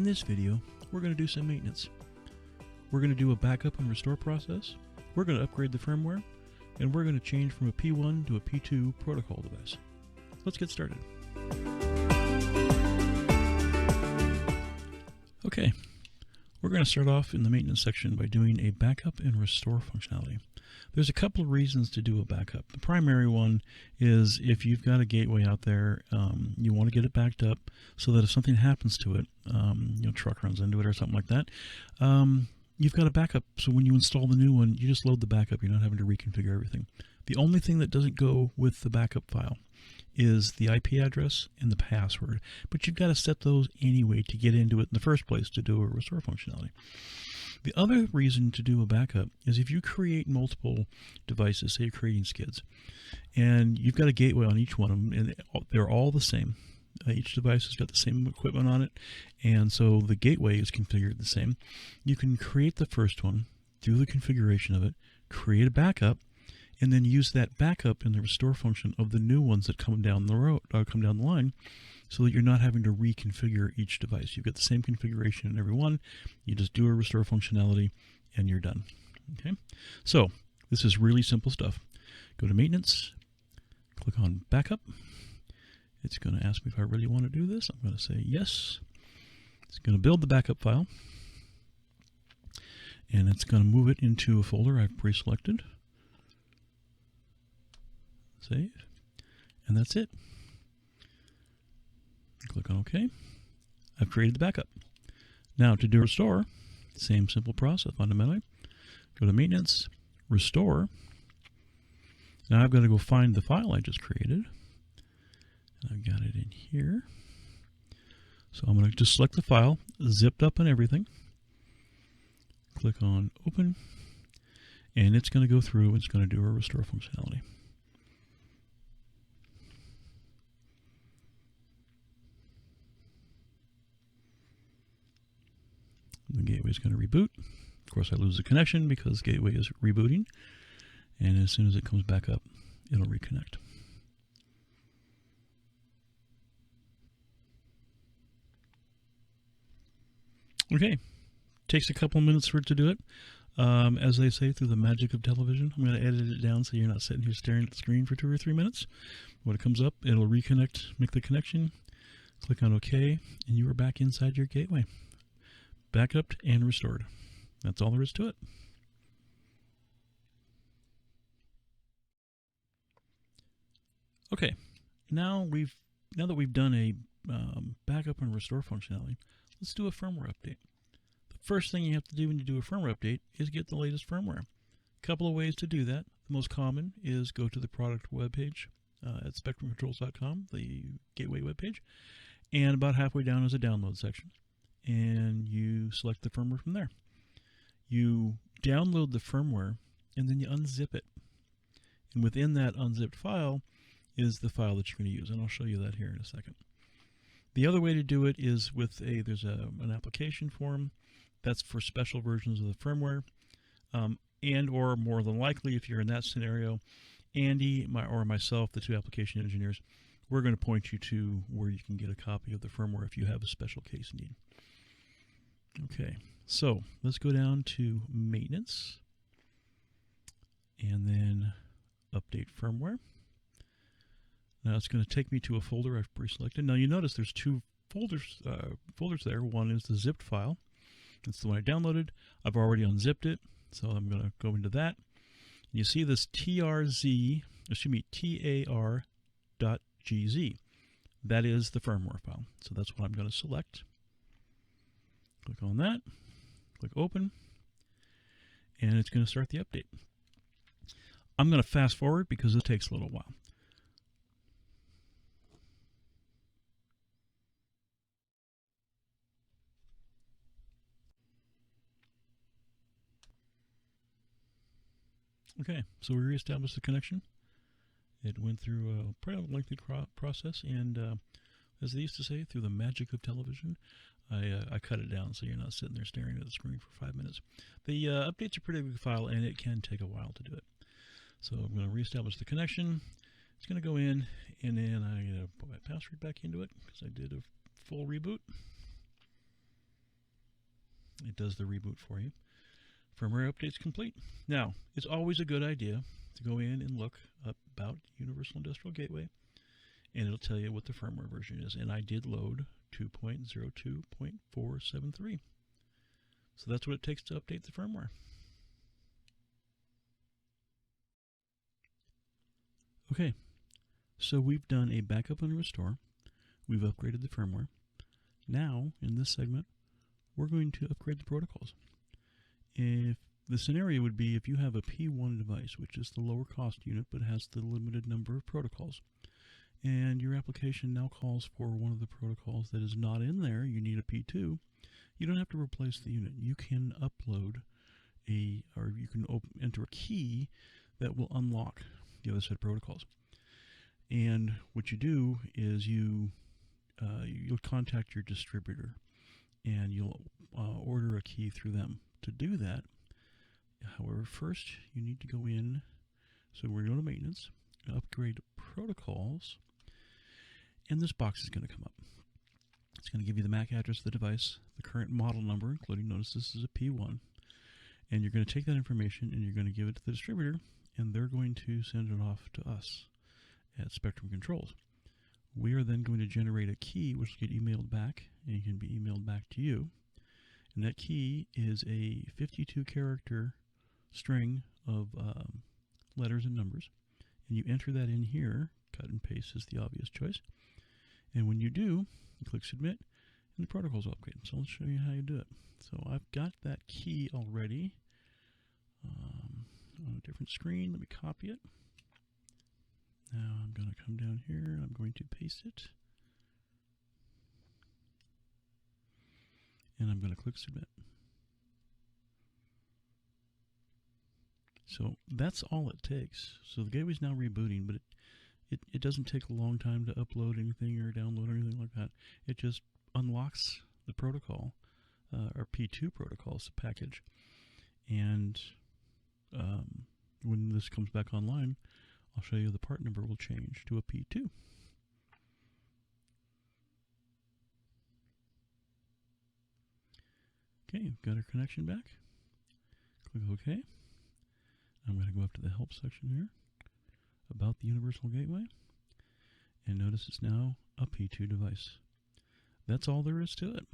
this video, we're going to do some maintenance. We're going to do a backup and restore process, we're going to upgrade the firmware, and we're going to change from a P1 to a P2 protocol device. Let's get started. Okay, we're going to start off in the maintenance section by doing a backup and restore functionality. There's a couple of reasons to do a backup. The primary one is if you've got a gateway out there, you want to get it backed up so that if something happens to it, truck runs into it or something like that, you've got a backup. So when you install the new one, you just load the backup. You're not having to reconfigure everything. The only thing that doesn't go with the backup file is the IP address and the password. But you've got to set those anyway to get into it in the first place to do a restore functionality. The other reason to do a backup is if you create multiple devices, say you're creating skids, and you've got a gateway on each one of them, and they're all the same. Each device has got the same equipment on it, and so the gateway is configured the same. You can create the first one, do the configuration of it, create a backup, and then use that backup in the restore function of the new ones that come down the road, come down the line, so that you're not having to reconfigure each device. You've got the same configuration in every one. You just do a restore functionality, and you're done. Okay, so this is really simple stuff. Go to maintenance, click on backup. It's going to ask me if I really want to do this. I'm going to say yes. It's going to build the backup file, and it's going to move it into a folder I've pre-selected. Save, and that's it. Click on OK. I've created the backup. Now to do restore, same simple process fundamentally. Go to maintenance, restore. Now I've got to go find the file I just created. I've got it in here. So I'm going to just select the file, zipped up and everything. Click on open, and it's going to go through. It's going to do a restore functionality. The gateway is going to reboot. Of course, I lose the connection because gateway is rebooting. And as soon as it comes back up, it'll reconnect. Okay, takes a couple minutes for it to do it. As they say, through the magic of television, I'm going to edit it down so you're not sitting here staring at the screen for 2 or 3 minutes. When it comes up, it'll reconnect, make the connection, click on OK, and you are back inside your gateway. Backed and restored. That's all there is to it. Okay, now that we've done a backup and restore functionality, let's do a firmware update. The first thing you have to do when you do a firmware update is get the latest firmware. A couple of ways to do that. The most common is go to the product webpage at spectrumcontrols.com, the gateway webpage, and about halfway down is a download section. And you select the firmware from there. You download the firmware, and then you unzip it. And within that unzipped file is the file that you're going to use, and I'll show you that here in a second. The other way to do it is with there's an application form that's for special versions of the firmware, and or more than likely, if you're in that scenario, Andy or myself, the two application engineers, we're going to point you to where you can get a copy of the firmware if you have a special case need. Okay, so let's go down to maintenance and then update firmware. Now it's going to take me to a folder I've pre-selected. Now you notice there's two folders there. One is the zipped file. That's the one I downloaded. I've already unzipped it, so I'm going to go into that. You see this TAR.gz. That is the firmware file. So that's what I'm going to select. Click on that, click open, and it's going to start the update. I'm going to fast forward because it takes a little while. Okay, so we reestablished the connection. It went through a pretty lengthy process, and as they used to say, through the magic of television, I cut it down so you're not sitting there staring at the screen for 5 minutes. The update's a pretty big file, and it can take a while to do it. So I'm going to reestablish the connection. It's going to go in, and then I'm going to put my password back into it because I did a full reboot. It does the reboot for you. Firmware update's complete. Now, it's always a good idea to go in and look up about Universal Industrial Gateway, and it'll tell you what the firmware version is. And I did load 2.02.473. So that's what it takes to update the firmware. Okay, so we've done a backup and restore. We've upgraded the firmware. Now, in this segment, we're going to upgrade the protocols. If the scenario would be if you have a P1 device, which is the lower cost unit but has the limited number of protocols, and your application now calls for one of the protocols that is not in there, you need a P2, you don't have to replace the unit. You can upload or you can enter a key that will unlock the other set of protocols. And what you do is you'll contact your distributor and you'll order a key through them. To do that, however, first you need to go in, so we're going to go to maintenance, upgrade protocols, and this box is going to come up. It's going to give you the MAC address of the device, the current model number, including, notice this is a P1, and you're going to take that information and you're going to give it to the distributor, and they're going to send it off to us at Spectrum Controls. We are then going to generate a key which will get emailed back, and can be emailed back to you. And that key is a 52-character string of letters and numbers. And you enter that in here. Cut and paste is the obvious choice. And when you do, you click Submit, and the protocol's upgraded. So let's show you how you do it. So I've got that key already on a different screen. Let me copy it. Now I'm going to come down here and I'm going to paste it. And I'm going to click Submit. So that's all it takes. So the gateway's now rebooting, but it doesn't take a long time to upload anything or download or anything like that. It just unlocks the protocol, or P2 protocols package. And when this comes back online, I'll show you the part number will change to a P2. Okay, we've got our connection back. Click OK. I'm going to go up to the help section here about the Universal Gateway. And notice it's now a P2 device. That's all there is to it.